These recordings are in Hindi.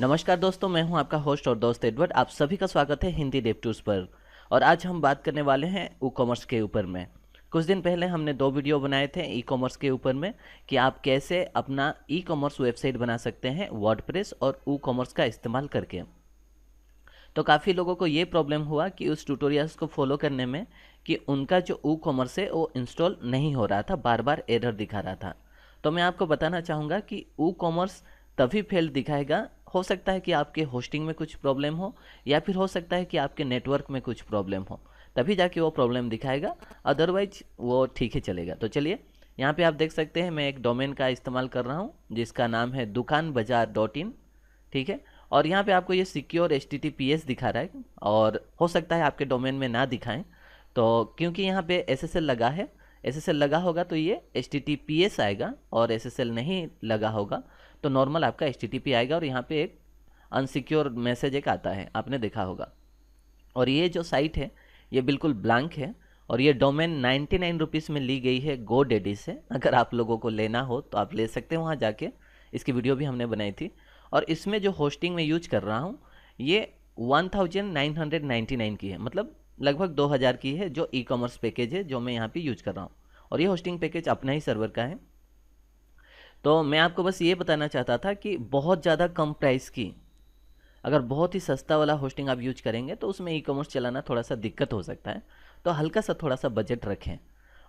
नमस्कार दोस्तों, मैं हूं आपका होस्ट और दोस्त एडवर्ड। आप सभी का स्वागत है हिंदी डेव टूर्स पर। और आज हम बात करने वाले हैं ई कॉमर्स के ऊपर में। कुछ दिन पहले हमने 2 वीडियो बनाए थे ई कॉमर्स के ऊपर में कि आप कैसे अपना ई कॉमर्स वेबसाइट बना सकते हैं वर्डप्रेस और ई कॉमर्स का इस्तेमाल करके। तो काफ़ी लोगों को ये प्रॉब्लम हुआ कि उस ट्यूटोरियल्स को फॉलो करने में कि उनका जो ई कॉमर्स है वो इंस्टॉल नहीं हो रहा था, बार बार एरर दिखा रहा था। तो मैं आपको बताना चाहूँगा कि ई कॉमर्स तभी फेल दिखाएगा, हो सकता है कि आपके होस्टिंग में कुछ प्रॉब्लम हो या फिर हो सकता है कि आपके नेटवर्क में कुछ प्रॉब्लम हो, तभी जाके वो प्रॉब्लम दिखाएगा। अदरवाइज वो ठीक ही चलेगा। तो चलिए, यहाँ पे आप देख सकते हैं मैं एक डोमेन का इस्तेमाल कर रहा हूँ जिसका नाम है dukanbazaar.in। ठीक है, और यहाँ पे आपको ये सिक्योर HTTPS दिखा रहा है और हो सकता है आपके डोमेन में ना दिखाएं। तो क्योंकि यहाँ पे SSL लगा है, SSL लगा होगा तो ये HTTPS आएगा, और SSL नहीं लगा होगा तो नॉर्मल आपका HTTP आएगा। और यहाँ पे एक अनसिक्योर मैसेज एक आता है, आपने देखा होगा। और ये जो साइट है ये बिल्कुल ब्लैंक है, और ये डोमेन 99 रुपीज़ में ली गई है GoDaddy से। अगर आप लोगों को लेना हो तो आप ले सकते हैं वहाँ जाके, इसकी वीडियो भी हमने बनाई थी। और इसमें जो होस्टिंग में यूज कर रहा हूँ ये 1999 की है, मतलब लगभग 2000 की है, जो ई कॉमर्स पैकेज है जो मैं यहाँ पे यूज कर रहा हूँ। और ये होस्टिंग पैकेज अपना ही सर्वर का है। तो मैं आपको बस ये बताना चाहता था कि बहुत ज़्यादा कम प्राइस की, अगर बहुत ही सस्ता वाला होस्टिंग आप यूज करेंगे तो उसमें ई कॉमर्स चलाना थोड़ा सा दिक्कत हो सकता है। तो हल्का सा थोड़ा सा बजट रखें।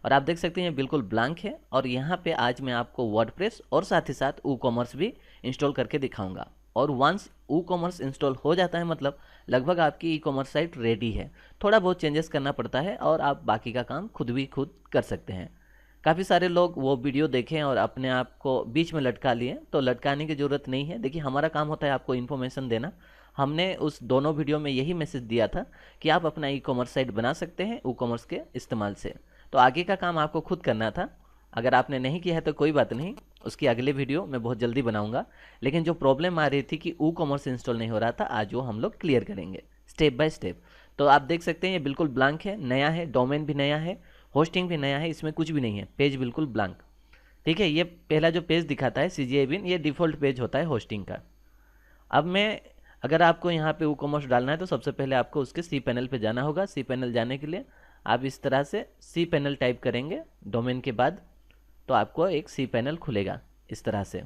और आप देख सकते हैं ये बिल्कुल ब्लैंक है, और यहाँ पे आज मैं आपको वर्डप्रेस और साथ ही साथ ई कॉमर्स भी इंस्टॉल करके दिखाऊंगा। और वंस ई कॉमर्स इंस्टॉल हो जाता है मतलब लगभग आपकी ई कॉमर्स साइट रेडी है। थोड़ा बहुत चेंजेस करना पड़ता है और आप बाकी का काम खुद कर सकते हैं। काफ़ी सारे लोग वो वीडियो देखें और अपने आप को बीच में लटका लिए, तो लटकाने की ज़रूरत नहीं है। देखिए, हमारा काम होता है आपको इन्फॉर्मेशन देना। हमने उस दोनों वीडियो में यही मैसेज दिया था कि आप अपना ई कॉमर्स साइट बना सकते हैं ई कॉमर्स के इस्तेमाल से। तो आगे का काम आपको खुद करना था। अगर आपने नहीं किया है तो कोई बात नहीं, उसकी अगले वीडियो मैं बहुत जल्दी बनाऊंगा। लेकिन जो प्रॉब्लम आ रही थी कि ई कॉमर्स इंस्टॉल नहीं हो रहा था, आज वो हम लोग क्लियर करेंगे स्टेप बाय स्टेप। तो आप देख सकते हैं ये बिल्कुल ब्लैंक है, नया है, डोमेन भी नया है, होस्टिंग भी नया है, इसमें कुछ भी नहीं है, पेज बिल्कुल ब्लैंक। ठीक है, ये पहला जो पेज दिखाता है CGI बिन, ये डिफ़ॉल्ट पेज होता है होस्टिंग का। अब मैं, अगर आपको यहाँ पे ई कॉमर्स डालना है तो सबसे पहले आपको उसके सी पैनल पे जाना होगा। सी पैनल जाने के लिए आप इस तरह से सी पैनल टाइप करेंगे डोमेन के बाद, तो आपको एक सी पैनल खुलेगा इस तरह से।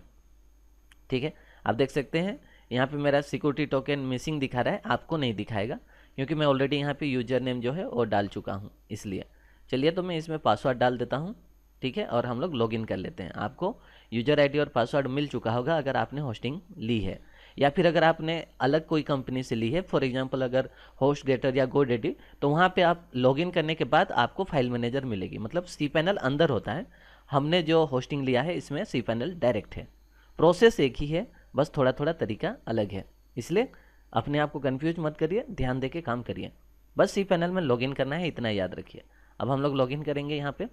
ठीक है, आप देख सकते हैं यहाँ पे मेरा सिक्योरिटी टोकन मिसिंग दिखा रहा है, आपको नहीं दिखाएगा क्योंकि मैं ऑलरेडी यहाँ पे यूजर नेम जो है वो डाल चुका हूँ, इसलिए। चलिए, तो मैं इसमें पासवर्ड डाल देता हूँ। ठीक है, और हम लोग लॉगिन कर लेते हैं। आपको यूजर आईडी और पासवर्ड मिल चुका होगा अगर आपने होस्टिंग ली है, या फिर अगर आपने अलग कोई कंपनी से ली है, फॉर एग्जांपल अगर होस्टगेटर या GoDaddy, तो वहाँ पे आप लॉगिन करने के बाद आपको फाइल मैनेजर मिलेगी, मतलब सी पैनल अंदर होता है। हमने जो होस्टिंग लिया है इसमें सी पैनल डायरेक्ट है। प्रोसेस एक ही है, बस थोड़ा थोड़ा तरीका अलग है, इसलिए अपने आप को कन्फ्यूज मत करिए, ध्यान दे के काम करिए। बस सी पैनल में लॉगिन करना है, इतना याद रखिए। अब हम लोग लॉगिन करेंगे। यहाँ पे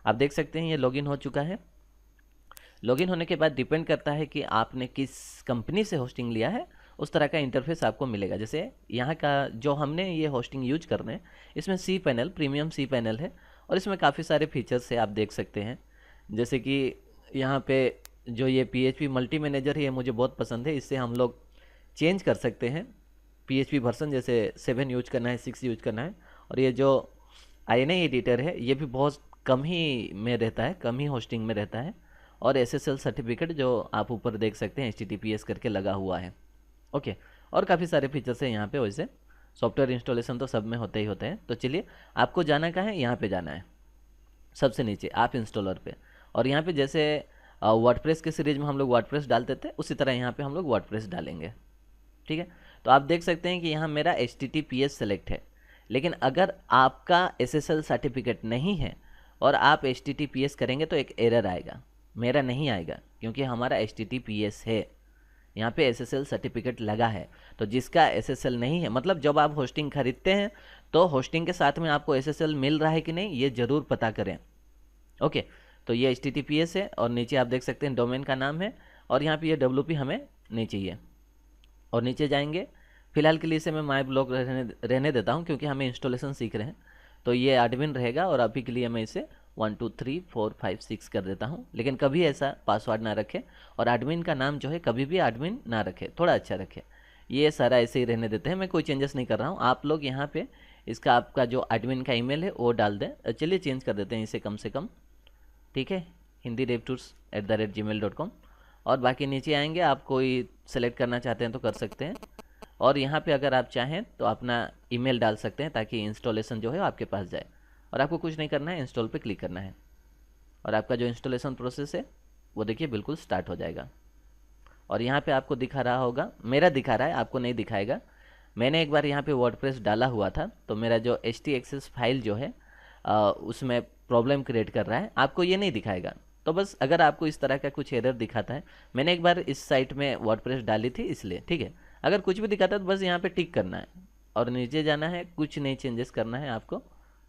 आप देख सकते हैं ये लॉगिन हो चुका है। लॉगिन होने के बाद डिपेंड करता है कि आपने किस कंपनी से होस्टिंग लिया है, उस तरह का इंटरफेस आपको मिलेगा। जैसे यहाँ का जो हमने ये होस्टिंग यूज कर रहे हैं, इसमें C panel premium C panel है, और इसमें काफ़ी सारे फीचर्स है, आप देख सकते हैं। जैसे कि यहाँ पे जो ये PHP मल्टी मैनेजर है, ये मुझे बहुत पसंद है। इससे हम लोग चेंज कर सकते हैं PHP वर्सन, जैसे 7 यूज करना है, 6 यूज करना है। और ये जो INI एडिटर है ये भी बहुत कम ही में रहता है, कम ही होस्टिंग में रहता है। और SSL सर्टिफिकेट जो आप ऊपर देख सकते हैं HTTPS करके लगा हुआ है। ओके, और काफ़ी सारे फीचर्स हैं यहाँ पे। वैसे सॉफ्टवेयर इंस्टॉलेशन तो सब में होते ही होते हैं। तो चलिए, आपको जाना कहाँ है, यहाँ पे जाना है सबसे नीचे ऐप इंस्टॉलर पे। और यहाँ पे जैसे वर्डप्रेस के सीरीज में हम लोग वर्डप्रेस डालते थे, उसी तरह यहाँ पे हम लोग वर्डप्रेस डालेंगे। ठीक है, तो आप देख सकते हैं कि यहाँ मेरा HTTPS सेलेक्ट है। लेकिन अगर आपका SSL सर्टिफिकेट नहीं है और आप HTTPS करेंगे तो एक एरर आएगा, मेरा नहीं आएगा क्योंकि हमारा HTTPS है। यहाँ पे SSL सर्टिफिकेट लगा है। तो जिसका SSL नहीं है, मतलब जब आप होस्टिंग खरीदते हैं तो होस्टिंग के साथ में आपको SSL मिल रहा है कि नहीं ये ज़रूर पता करें। ओके, तो ये HTTPS है, और नीचे आप देख सकते हैं डोमेन का नाम है, और यहाँ पे ये WP हमें नहीं चाहिए। और नीचे जाएंगे, फिलहाल के लिए इसे मैं माई ब्लॉग रहने देता हूँ क्योंकि हमें इंस्टॉलेशन सीख रहे हैं, तो ये एडमिन रहेगा। और अभी के लिए मैं इसे 12345 कर देता हूँ, लेकिन कभी ऐसा पासवर्ड ना रखें और एडमिन का नाम जो है कभी भी एडमिन ना रखें, थोड़ा अच्छा रखें। ये सारा ऐसे ही रहने देते हैं, मैं कोई चेंजेस नहीं कर रहा हूँ। आप लोग यहाँ पे इसका आपका जो एडमिन का ईमेल है वो डाल दें। चलिए चेंज कर देते हैं इसे कम से कम, ठीक है, hindiDevTools@gmail.com। और बाकी नीचे आएंगे, आप कोई सेलेक्ट करना चाहते हैं तो कर सकते हैं। और यहाँ पे अगर आप चाहें तो अपना ईमेल डाल सकते हैं ताकि इंस्टॉलेशन जो है आपके पास जाए। और आपको कुछ नहीं करना है, इंस्टॉल पे क्लिक करना है और आपका जो इंस्टॉलेशन प्रोसेस है वो देखिए बिल्कुल स्टार्ट हो जाएगा। और यहाँ पे आपको दिखा रहा होगा, मेरा दिखा रहा है, आपको नहीं दिखाएगा। मैंने एक बार यहाँ पे वर्डप्रेस डाला हुआ था तो मेरा जो htaccess फाइल जो है उसमें प्रॉब्लम क्रिएट कर रहा है, आपको ये नहीं दिखाएगा। तो बस अगर आपको इस तरह का कुछ एरर दिखाता है, मैंने एक बार इस साइट में वर्डप्रेस डाली थी इसलिए, ठीक है। अगर कुछ भी दिखाता है तो बस यहाँ पे टिक करना है और नीचे जाना है, कुछ नहीं चेंजेस करना है आपको,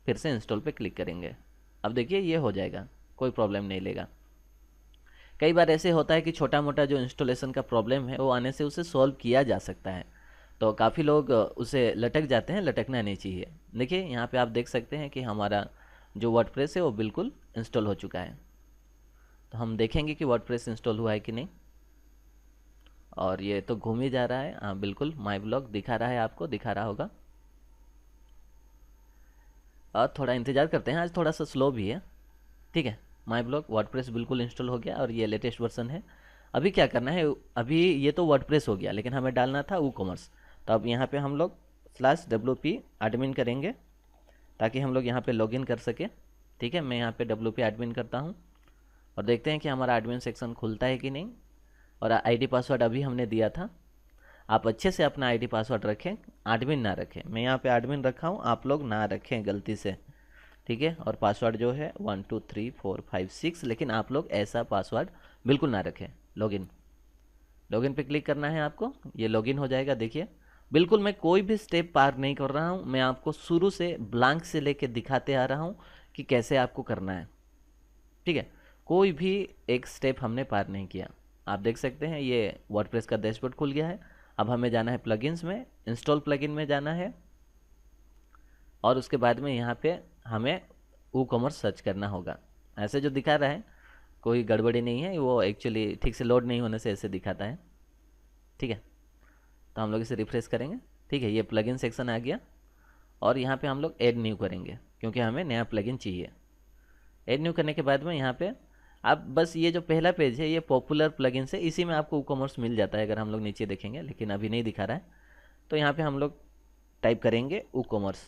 फिर से इंस्टॉल पे क्लिक करेंगे। अब देखिए ये हो जाएगा, कोई प्रॉब्लम नहीं लेगा। कई बार ऐसे होता है कि छोटा मोटा जो इंस्टॉलेशन का प्रॉब्लम है वो आने से उसे सॉल्व किया जा सकता है, तो काफ़ी लोग उसे लटक जाते हैं, लटकना नहीं चाहिए। देखिए यहाँ पे आप देख सकते हैं कि हमारा जो वर्डप्रेस है वो बिल्कुल इंस्टॉल हो चुका है। तो हम देखेंगे कि वर्डप्रेस इंस्टॉल हुआ है कि नहीं। और ये तो घूम ही जा रहा है, हाँ बिल्कुल माई ब्लॉग दिखा रहा है, आपको दिखा रहा होगा। और थोड़ा इंतज़ार करते हैं, आज थोड़ा सा स्लो भी है, ठीक है। माई ब्लॉग वर्डप्रेस बिल्कुल इंस्टॉल हो गया और ये लेटेस्ट वर्जन है। अभी क्या करना है, अभी ये तो वर्डप्रेस हो गया लेकिन हमें डालना था WooCommerce। तो अब यहाँ पे हम लोग /wp admin करेंगे ताकि हम लोग यहाँ पे लॉगिन कर सके, ठीक है। मैं यहाँ पे wp admin करता हूँ और देखते हैं कि हमारा एडमिन सेक्शन खुलता है कि नहीं। और आईडी पासवर्ड अभी हमने दिया था, आप अच्छे से अपना आईडी पासवर्ड रखें, एडमिन ना रखें। मैं यहाँ पे एडमिन रखा हूँ, आप लोग ना रखें गलती से, ठीक है। और पासवर्ड जो है 123456, लेकिन आप लोग ऐसा पासवर्ड बिल्कुल ना रखें। लॉगिन लॉगिन पे क्लिक करना है आपको, ये लॉगिन हो जाएगा। देखिए बिल्कुल मैं कोई भी स्टेप पार नहीं कर रहा हूँ, मैं आपको शुरू से ब्लैंक से लेके दिखाते आ रहा हूँ कि कैसे आपको करना है, ठीक है। कोई भी एक स्टेप हमने पार नहीं किया। आप देख सकते हैं ये वर्डप्रेस का डैशबोर्ड खुल गया है। अब हमें जाना है प्लगइन्स में, इंस्टॉल प्लगइन में जाना है और उसके बाद में यहाँ पे हमें WooCommerce सर्च करना होगा। ऐसे जो दिखा रहा है कोई गड़बड़ी नहीं है, वो एक्चुअली ठीक से लोड नहीं होने से ऐसे दिखाता है, ठीक है। तो हम लोग इसे रिफ्रेश करेंगे, ठीक है। ये प्लगइन सेक्शन आ गया और यहाँ पे हम लोग ऐड न्यू करेंगे क्योंकि हमें नया प्लगइन चाहिए। ऐड न्यू करने के बाद में यहाँ पे आप बस ये जो पहला पेज है ये पॉपुलर प्लगइन्स है, इसी में आपको WooCommerce मिल जाता है अगर हम लोग नीचे देखेंगे, लेकिन अभी नहीं दिखा रहा है। तो यहाँ पे हम लोग टाइप करेंगे WooCommerce,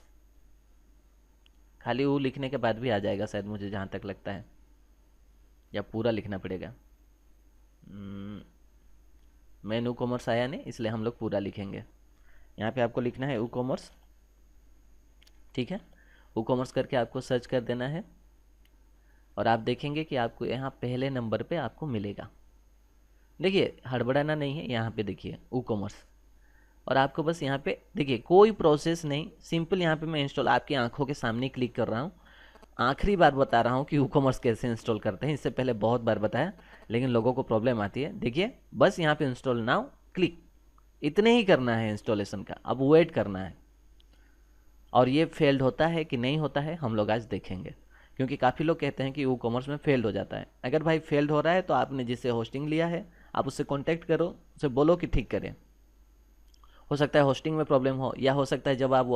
खाली वो लिखने के बाद भी आ जाएगा शायद, मुझे जहाँ तक लगता है, या पूरा लिखना पड़ेगा। मैं WooCommerce आया नहीं इसलिए हम लोग पूरा लिखेंगे। यहाँ पे आपको लिखना है WooCommerce, ठीक है। WooCommerce करके आपको सर्च कर देना है और आप देखेंगे कि आपको यहाँ पहले नंबर पे आपको मिलेगा। देखिए हड़बड़ाना नहीं है, यहाँ पे देखिए WooCommerce और आपको बस यहाँ पे देखिए कोई प्रोसेस नहीं, सिंपल यहाँ पे मैं इंस्टॉल आपकी आंखों के सामने क्लिक कर रहा हूँ। आखिरी बार बता रहा हूँ कि WooCommerce कैसे इंस्टॉल करते हैं, इससे पहले बहुत बार बताया लेकिन लोगों को प्रॉब्लम आती है। देखिए बस यहाँ पे इंस्टॉल नाउ क्लिक, इतने ही करना है इंस्टॉलेशन का, अब वेट करना है। और ये फेल्ड होता है कि नहीं होता है हम लोग आज देखेंगे, क्योंकि काफ़ी लोग कहते हैं कि WooCommerce में फेल्ड हो जाता है। अगर भाई फेल्ड हो रहा है तो आपने जिससे होस्टिंग लिया है आप उससे कॉन्टैक्ट करो, उसे बोलो कि ठीक करें। हो सकता है होस्टिंग में प्रॉब्लम हो, या हो सकता है जब आप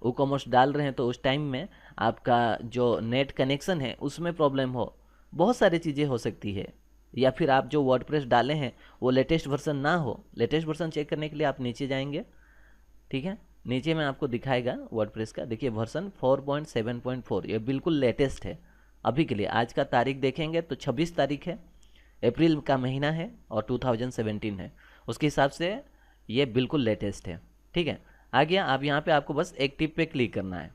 WooCommerce डाल रहे हैं तो उस टाइम में आपका जो नेट कनेक्शन है उसमें प्रॉब्लम हो, बहुत सारी चीज़ें हो सकती है। या फिर आप जो वर्डप्रेस डाले हैं वो लेटेस्ट वर्जन ना हो। लेटेस्ट वर्जन चेक करने के लिए आप नीचे जाएंगे, ठीक है। नीचे में आपको दिखाएगा वर्डप्रेस का, देखिए वर्जन 4.7.4, ये बिल्कुल लेटेस्ट है अभी के लिए। आज का तारीख देखेंगे तो 26 तारीख है, अप्रैल का महीना है और 2017 है, उसके हिसाब से ये बिल्कुल लेटेस्ट है, ठीक है। आ गया। अब यहाँ पे आपको बस एक्टिव पे क्लिक करना है।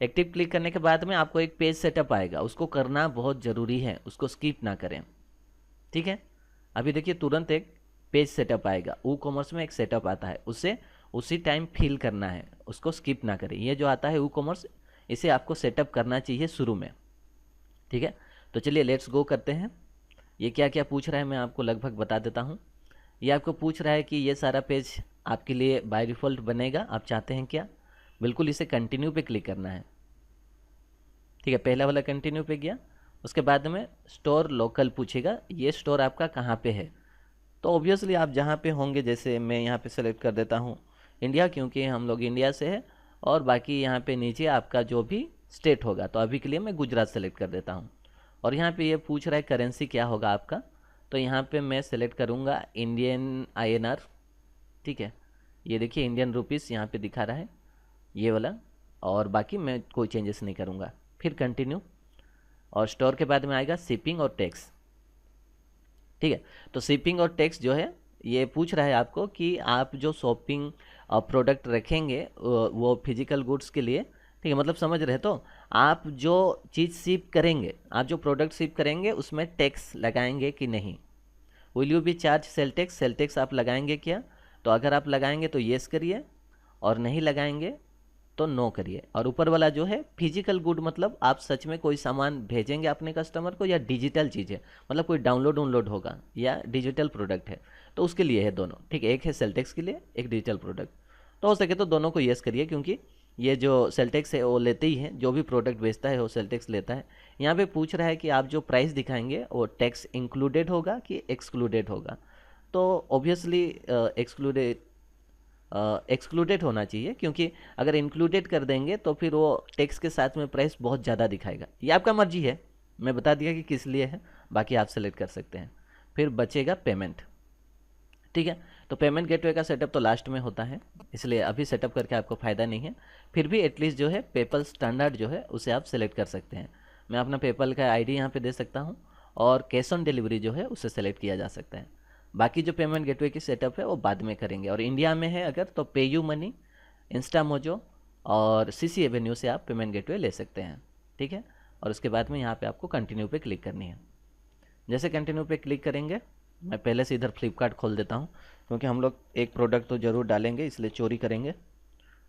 एक्टिव क्लिक करने के बाद में आपको एक पेज सेटअप आएगा, उसको करना बहुत ज़रूरी है, उसको स्किप ना करें, ठीक है। अभी देखिए तुरंत एक पेज सेटअप आएगा, WooCommerce में एक सेटअप आता है, उससे उसी टाइम फिल करना है, उसको स्किप ना करें। ये जो आता है WooCommerce, इसे आपको सेटअप करना चाहिए शुरू में, ठीक है। तो चलिए लेट्स गो करते हैं। ये क्या क्या पूछ रहा है मैं आपको लगभग बता देता हूँ। ये आपको पूछ रहा है कि ये सारा पेज आपके लिए बाय डिफ़ॉल्ट बनेगा, आप चाहते हैं क्या। बिल्कुल इसे कंटिन्यू पे क्लिक करना है, ठीक है, पहला वाला कंटिन्यू पे गया। उसके बाद में स्टोर लोकल पूछेगा, ये स्टोर आपका कहाँ पे है। तो ऑब्वियसली आप जहाँ पे होंगे, जैसे मैं यहाँ पे सेलेक्ट कर देता हूँ इंडिया, क्योंकि हम लोग इंडिया से है। और बाकी यहाँ पे नीचे आपका जो भी स्टेट होगा, तो अभी के लिए मैं गुजरात सेलेक्ट कर देता हूँ। और यहाँ पे ये पूछ रहा है करेंसी क्या होगा आपका, तो यहाँ पे मैं सेलेक्ट करूँगा इंडियन INR। ठीक है, ये देखिए इंडियन रुपीस यहाँ पे दिखा रहा है ये वाला। और बाकी मैं कोई चेंजेस नहीं करूँगा। फिर कंटिन्यू, और स्टोर के बाद में आएगा शिपिंग और टैक्स। ठीक है, तो शिपिंग और टैक्स जो है ये पूछ रहा है आपको कि आप जो शॉपिंग प्रोडक्ट रखेंगे वो फिजिकल गुड्स के लिए। ठीक है, मतलब समझ रहे तो, आप जो चीज़ शिप करेंगे, आप जो प्रोडक्ट शिप करेंगे उसमें टैक्स लगाएंगे कि नहीं। Will you B charge sale tax, sale tax आप लगाएंगे क्या। तो अगर आप लगाएंगे तो येस करिए, और नहीं लगाएंगे तो नो करिए। और ऊपर वाला जो है फिजिकल गुड, मतलब आप सच में कोई सामान भेजेंगे अपने कस्टमर को, या डिजिटल चीज़ है, मतलब कोई डाउनलोड होगा या डिजिटल प्रोडक्ट है, तो उसके लिए है दोनों। ठीक है, एक है सेलटेक्स के लिए, एक डिजिटल प्रोडक्ट। तो हो सके तो दोनों को येस करिए, क्योंकि ये जो सेलटेक्स है वो लेते ही है, जो भी प्रोडक्ट बेचता है वो सेलटेक्स लेता है। यहाँ पे पूछ रहा है कि आप जो प्राइस दिखाएंगे वो टैक्स इंक्लूडेड होगा कि एक्सक्लूडेड होगा। तो ऑब्वियसली एक्सक्लूडेड होना चाहिए, क्योंकि अगर इंक्लूडेड कर देंगे तो फिर वो टैक्स के साथ में प्राइस बहुत ज़्यादा दिखाएगा। ये आपका मर्जी है, मैं बता दिया कि किस लिए है, बाकी आप सेलेक्ट कर सकते हैं। फिर बचेगा पेमेंट। ठीक है, तो पेमेंट गेटवे का सेटअप तो लास्ट में होता है, इसलिए अभी सेटअप करके आपको फ़ायदा नहीं है। फिर भी एटलीस्ट जो है पेपल स्टैंडर्ड जो है उसे आप सेलेक्ट कर सकते हैं। मैं अपना पेपल का ID यहाँ पे दे सकता हूँ, और कैश ऑन डिलीवरी जो है उसे सेलेक्ट किया जा सकता है। बाकी जो पेमेंट गेटवे की सेटअप है वो बाद में करेंगे। और इंडिया में है अगर, तो पेयू मनी, इंस्टामोजो और CC एवेन्यू से आप पेमेंट गेटवे ले सकते हैं। ठीक है, और उसके बाद में यहाँ पे आपको कंटिन्यू पे क्लिक करनी है। जैसे कंटिन्यू पे क्लिक करेंगे, मैं पहले से इधर फ्लिपकार्ट खोल देता हूँ, क्योंकि हम लोग एक प्रोडक्ट तो ज़रूर डालेंगे, इसलिए चोरी करेंगे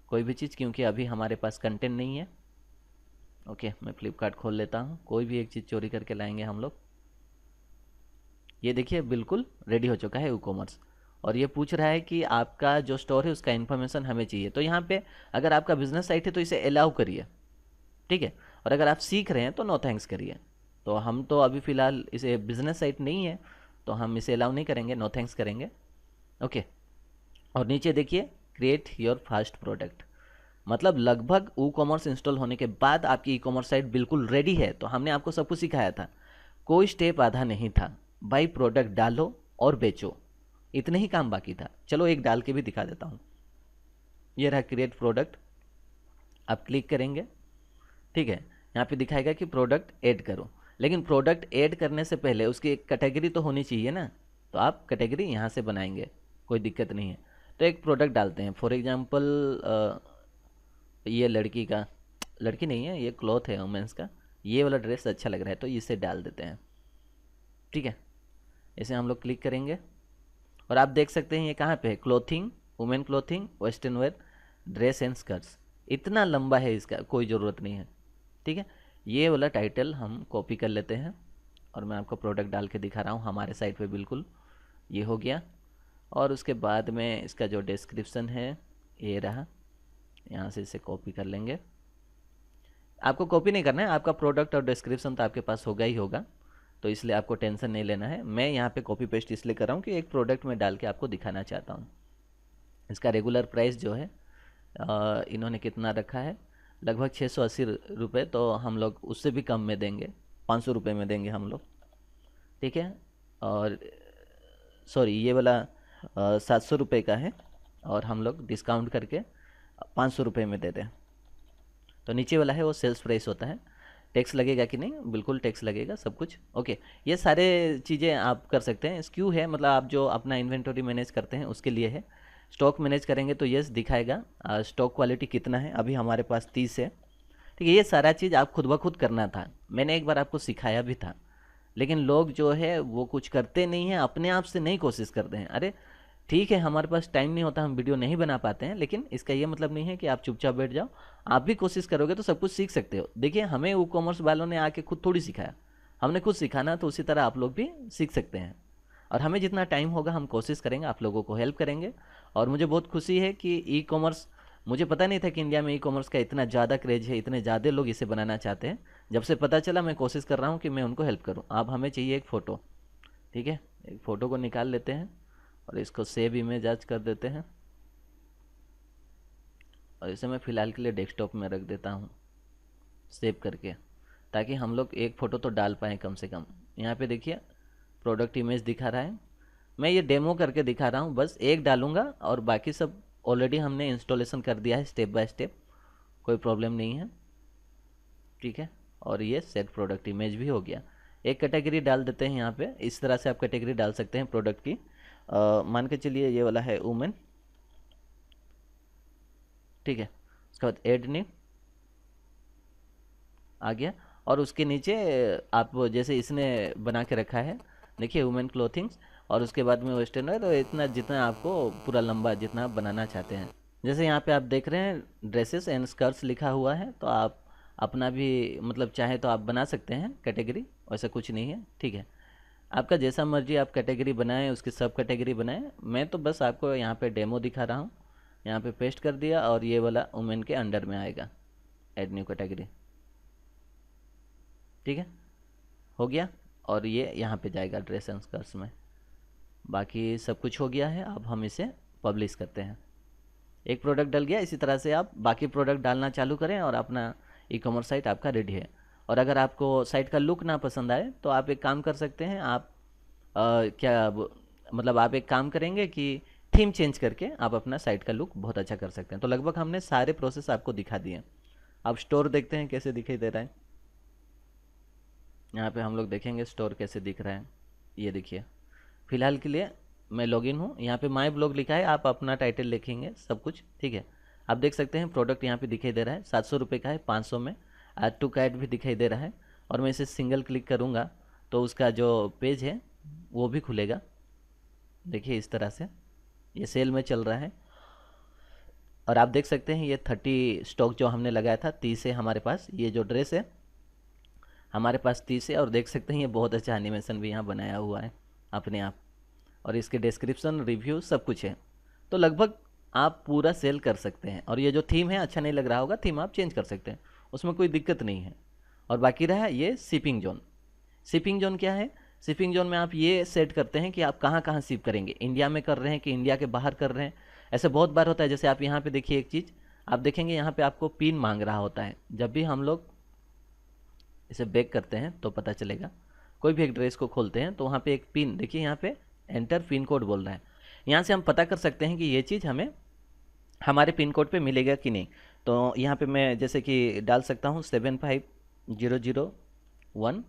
कोई भी चीज़, क्योंकि अभी हमारे पास कंटेंट नहीं है। ओके, मैं फ्लिपकार्ट खोल लेता हूँ, कोई भी एक चीज़ चोरी करके लाएंगे हम लोग। ये देखिए बिल्कुल रेडी हो चुका है ई-कॉमर्स। और ये पूछ रहा है कि आपका जो स्टोर है उसका इन्फॉर्मेशन हमें चाहिए। तो यहाँ पे अगर आपका बिजनेस साइट है तो इसे अलाउ करिए। ठीक है, और अगर आप सीख रहे हैं तो नो थैंक्स करिए। तो हम तो अभी फ़िलहाल इसे बिजनेस साइट नहीं है, तो हम इसे अलाउ नहीं करेंगे, नो थैंक्स करेंगे। ओके, और नीचे देखिए क्रिएट योर फर्स्ट प्रोडक्ट, मतलब लगभग ई कॉमर्स इंस्टॉल होने के बाद आपकी ई कॉमर्स साइट बिल्कुल रेडी है। तो हमने आपको सब कुछ सिखाया था, कोई स्टेप आधा नहीं था भाई, प्रोडक्ट डालो और बेचो, इतने ही काम बाकी था। चलो एक डाल के भी दिखा देता हूँ। ये रहा क्रिएट प्रोडक्ट, आप क्लिक करेंगे। ठीक है, यहाँ पे दिखाएगा कि प्रोडक्ट ऐड करो, लेकिन प्रोडक्ट ऐड करने से पहले उसकी एक कैटेगरी तो होनी चाहिए ना। तो आप कैटेगरी यहाँ से बनाएंगे, कोई दिक्कत नहीं है। तो एक प्रोडक्ट डालते हैं, फॉर एग्जांपल ये लड़की का, लड़की नहीं है, ये क्लॉथ है वुमेंस का, ये वाला ड्रेस अच्छा लग रहा है तो इसे डाल देते हैं। ठीक है, इसे हम लोग क्लिक करेंगे, और आप देख सकते हैं ये कहाँ पे है, clothing, women clothing, western wear, dress and skirts. इतना लंबा है, इसका कोई ज़रूरत नहीं है। ठीक है, ये वाला टाइटल हम कॉपी कर लेते हैं, और मैं आपको प्रोडक्ट डाल के दिखा रहा हूँ हमारे साइट पे। बिल्कुल ये हो गया। और उसके बाद में इसका जो डिस्क्रिप्शन है ये रहा, यहाँ से इसे कॉपी कर लेंगे। आपको कॉपी नहीं करना है, आपका प्रोडक्ट और डिस्क्रिप्शन तो आपके पास होगा ही होगा, तो इसलिए आपको टेंशन नहीं लेना है। मैं यहाँ पे कॉपी पेस्ट इसलिए कर रहा हूँ कि एक प्रोडक्ट में डाल के आपको दिखाना चाहता हूँ। इसका रेगुलर प्राइस जो है इन्होंने कितना रखा है, लगभग 680 रुपये, तो हम लोग उससे भी कम में देंगे, 500 रुपये में देंगे हम लोग। ठीक है, और सॉरी ये वाला 700 रुपये का है, और हम लोग डिस्काउंट करके 500 रुपये में दे दें। तो नीचे वाला है वो सेल्स प्राइस होता है। टैक्स लगेगा कि नहीं, बिल्कुल टैक्स लगेगा सब कुछ। ओके, ये सारे चीज़ें आप कर सकते हैं। SKU है, मतलब आप जो अपना इन्वेंटरी मैनेज करते हैं उसके लिए है। स्टॉक मैनेज करेंगे तो यस दिखाएगा स्टॉक क्वालिटी कितना है, अभी हमारे पास 30 है। ठीक है, ये सारा चीज़ आप खुद ब खुद करना था, मैंने एक बार आपको सिखाया भी था, लेकिन लोग जो है वो कुछ करते नहीं हैं, अपने आप से नहीं कोशिश करते हैं। अरे ठीक है, हमारे पास टाइम नहीं होता, हम वीडियो नहीं बना पाते हैं, लेकिन इसका ये मतलब नहीं है कि आप चुपचाप बैठ जाओ। आप भी कोशिश करोगे तो सब कुछ सीख सकते हो। देखिए, हमें ई कॉमर्स वालों ने आके खुद थोड़ी सिखाया, हमने खुद सिखाना, तो उसी तरह आप लोग भी सीख सकते हैं। और हमें जितना टाइम होगा हम कोशिश करेंगे, आप लोगों को हेल्प करेंगे। और मुझे बहुत खुशी है कि ई कॉमर्स मुझे पता नहीं था कि इंडिया में ई कॉमर्स का इतना ज़्यादा क्रेज है, इतने ज़्यादा लोग इसे बनाना चाहते हैं। जब से पता चला मैं कोशिश कर रहा हूँ कि मैं उनको हेल्प करूँ। अब हमें चाहिए एक फ़ोटो, ठीक है, एक फ़ोटो को निकाल लेते हैं और इसको सेव इमेज आज कर देते हैं, और इसे मैं फ़िलहाल के लिए डेस्कटॉप में रख देता हूँ सेव करके, ताकि हम लोग एक फ़ोटो तो डाल पाएँ कम से कम। यहाँ पे देखिए प्रोडक्ट इमेज दिखा रहा है, मैं ये डेमो करके दिखा रहा हूँ, बस एक डालूंगा और बाकी सब ऑलरेडी हमने इंस्टॉलेशन कर दिया है स्टेप बाय स्टेप, कोई प्रॉब्लम नहीं है, ठीक है। और ये सेट प्रोडक्ट इमेज भी हो गया। एक कैटेगरी डाल देते हैं यहाँ पे, इस तरह से आप कैटेगरी डाल सकते हैं प्रोडक्ट की। मान के चलिए ये वाला है वुमेन, ठीक है। उसके बाद एड नेम आ गया, और उसके नीचे आप जैसे इसने बना के रखा है, देखिए वुमेन क्लोथिंग्स, और उसके बाद में वेस्टर्न वेयर, और इतना जितना आपको पूरा लंबा जितना आप बनाना चाहते हैं। जैसे यहाँ पे आप देख रहे हैं ड्रेसेस एंड स्कर्ट्स लिखा हुआ है, तो आप अपना भी मतलब चाहे तो आप बना सकते हैं कैटेगरी, वैसा कुछ नहीं है, ठीक है। आपका जैसा मर्जी आप कैटेगरी बनाएं, उसकी सब कैटेगरी बनाएं। मैं तो बस आपको यहाँ पे डेमो दिखा रहा हूँ। यहाँ पे पेस्ट कर दिया और ये वाला वुमेन के अंडर में आएगा, ऐड न्यू कैटेगरी, ठीक है, हो गया। और ये यहाँ पे जाएगा ड्रेस एंड स्कर्ट्स में। बाकी सब कुछ हो गया है, अब हम इसे पब्लिश करते हैं। एक प्रोडक्ट डल गया, इसी तरह से आप बाकी प्रोडक्ट डालना चालू करें और अपना ई कॉमर्स साइट आपका रेडी है। और अगर आपको साइट का लुक ना पसंद आए तो आप एक काम कर सकते हैं, आप मतलब आप एक काम करेंगे कि थीम चेंज करके आप अपना साइट का लुक बहुत अच्छा कर सकते हैं। तो लगभग हमने सारे प्रोसेस आपको दिखा दिए। अब स्टोर देखते हैं कैसे दिखाई दे रहा है। यहाँ पे हम लोग देखेंगे स्टोर कैसे दिख रहा है। ये देखिए, फिलहाल के लिए मैं लॉगिन हूँ, यहाँ पे माई ब्लॉग लिखा है, आप अपना टाइटल लिखेंगे सब कुछ, ठीक है। आप देख सकते हैं प्रोडक्ट यहाँ पे दिखाई दे रहा है, 700 रुपये का है, 500 में ऐड टू कार्ट भी दिखाई दे रहा है। और मैं इसे सिंगल क्लिक करूँगा तो उसका जो पेज है वो भी खुलेगा। देखिए इस तरह से ये सेल में चल रहा है, और आप देख सकते हैं ये 30 स्टॉक जो हमने लगाया था 30 है हमारे पास। ये जो ड्रेस है हमारे पास 30 है, और देख सकते हैं ये बहुत अच्छा एनिमेशन भी यहाँ बनाया हुआ है अपने आप, और इसके डिस्क्रिप्शन रिव्यू सब कुछ है। तो लगभग आप पूरा सेल कर सकते हैं। और ये जो थीम है अच्छा नहीं लग रहा होगा, थीम आप चेंज कर सकते हैं, उसमें कोई दिक्कत नहीं है। और बाकी रहा ये शिपिंग जोन। शिपिंग जोन क्या है? शिपिंग जोन में आप ये सेट करते हैं कि आप कहाँ कहाँ शिप करेंगे, इंडिया में कर रहे हैं कि इंडिया के बाहर कर रहे हैं। ऐसे बहुत बार होता है, जैसे आप यहाँ पे देखिए एक चीज़ आप देखेंगे, यहाँ पे आपको पिन मांग रहा होता है। जब भी हम लोग इसे बैक करते हैं तो पता चलेगा, कोई भी एक ड्रेस को खोलते हैं तो वहाँ पे एक पिन, देखिए यहाँ पे एंटर पिन कोड बोल रहा है। यहाँ से हम पता कर सकते हैं कि ये चीज़ हमें हमारे पिन कोड पे मिलेगा कि नहीं। तो यहाँ पे मैं जैसे कि डाल सकता हूँ 75001,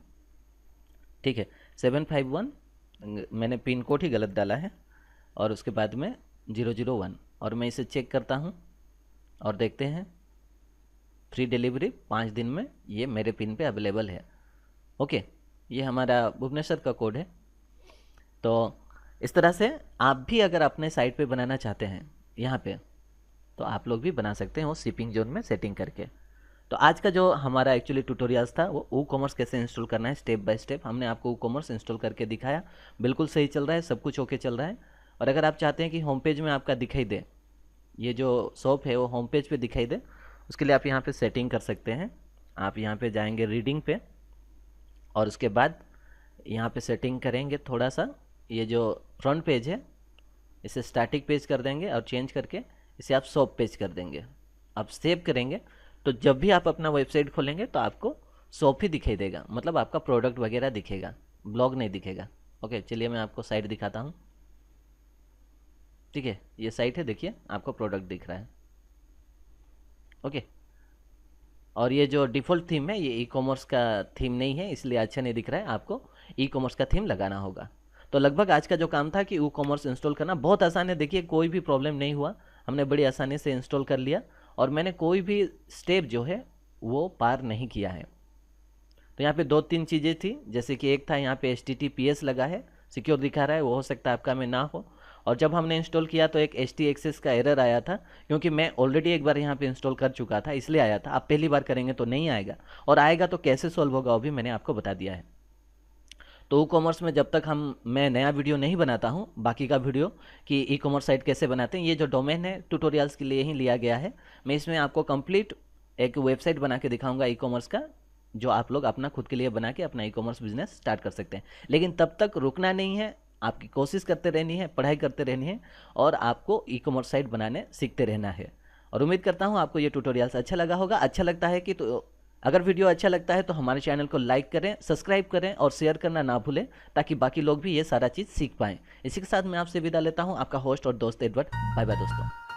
ठीक है, 751, मैंने पिन कोड ही गलत डाला है, और उसके बाद में 001, और मैं इसे चेक करता हूँ और देखते हैं फ्री डिलीवरी 5 दिन में ये मेरे पिन पे अवेलेबल है। ओके, ये हमारा भुवनेश्वर का कोड है। तो इस तरह से आप भी अगर अपने साइट पे बनाना चाहते हैं यहाँ पे, तो आप लोग भी बना सकते हैं वो शिपिंग जोन में सेटिंग करके। तो आज का जो हमारा एक्चुअली ट्यूटोरियल्स था वो ई कॉमर्स कैसे इंस्टॉल करना है स्टेप बाय स्टेप, हमने आपको ई कॉमर्स इंस्टॉल करके दिखाया। बिल्कुल सही चल रहा है, सब कुछ ओके चल रहा है। और अगर आप चाहते हैं कि होम पेज में आपका दिखाई दे, ये जो शॉप है वो होम पेज पे दिखाई दे, उसके लिए आप यहाँ पे सेटिंग कर सकते हैं। आप यहाँ पे जाएंगे रीडिंग पे, और उसके बाद यहाँ पे सेटिंग करेंगे थोड़ा सा, ये जो फ्रंट पेज है इसे स्टैटिक पेज कर देंगे, और चेंज करके इसे आप शॉप पेज कर देंगे। आप सेव करेंगे तो जब भी आप अपना वेबसाइट खोलेंगे तो आपको शॉप ही दिखाई देगा, मतलब आपका प्रोडक्ट वगैरह दिखेगा, ब्लॉग नहीं दिखेगा। ओके, चलिए मैं आपको साइट दिखाता हूँ। ठीक है, ये साइट है, देखिए आपको प्रोडक्ट दिख रहा है। ओके, और ये जो डिफ़ॉल्ट थीम है ये ई कॉमर्स का थीम नहीं है, इसलिए अच्छा नहीं दिख रहा है, आपको ई कॉमर्स का थीम लगाना होगा। तो लगभग आज का जो काम था कि ई कॉमर्स इंस्टॉल करना बहुत आसान है। देखिए कोई भी प्रॉब्लम नहीं हुआ, हमने बड़ी आसानी से इंस्टॉल कर लिया, और मैंने कोई भी स्टेप जो है वो पार नहीं किया है। तो यहाँ पे 2-3 चीज़ें थी, जैसे कि एक था यहाँ पे HTTPS लगा है, सिक्योर दिखा रहा है, वो हो सकता है आपका में ना हो। और जब हमने इंस्टॉल किया तो एक HT-access का एरर आया था, क्योंकि मैं ऑलरेडी एक बार यहाँ पे इंस्टॉल कर चुका था इसलिए आया था। आप पहली बार करेंगे तो नहीं आएगा, और आएगा तो कैसे सॉल्व होगा वो भी मैंने आपको बता दिया है। तो ई कॉमर्स में जब तक मैं नया वीडियो नहीं बनाता हूँ, बाकी का वीडियो कि ई कॉमर्स साइट कैसे बनाते हैं, ये जो डोमेन है ट्यूटोरियल्स के लिए ही लिया गया है। मैं इसमें आपको कंप्लीट एक वेबसाइट बना के दिखाऊंगा ई कॉमर्स का, जो आप लोग अपना खुद के लिए बना के अपना ई कॉमर्स बिजनेस स्टार्ट कर सकते हैं। लेकिन तब तक रुकना नहीं है, आपकी कोशिश करते रहनी है, पढ़ाई करते रहनी है, और आपको ई कॉमर्स साइट बनाने सीखते रहना है। और उम्मीद करता हूँ आपको ये ट्यूटोरियल्स अच्छा लगा होगा। अच्छा लगता है कि तो अगर वीडियो अच्छा लगता है तो हमारे चैनल को लाइक करें, सब्सक्राइब करें और शेयर करना ना भूलें, ताकि बाकी लोग भी ये सारा चीज़ सीख पाएँ। इसी के साथ मैं आपसे विदा लेता हूँ, आपका होस्ट और दोस्त एडवर्ड। बाय बाय दोस्तों।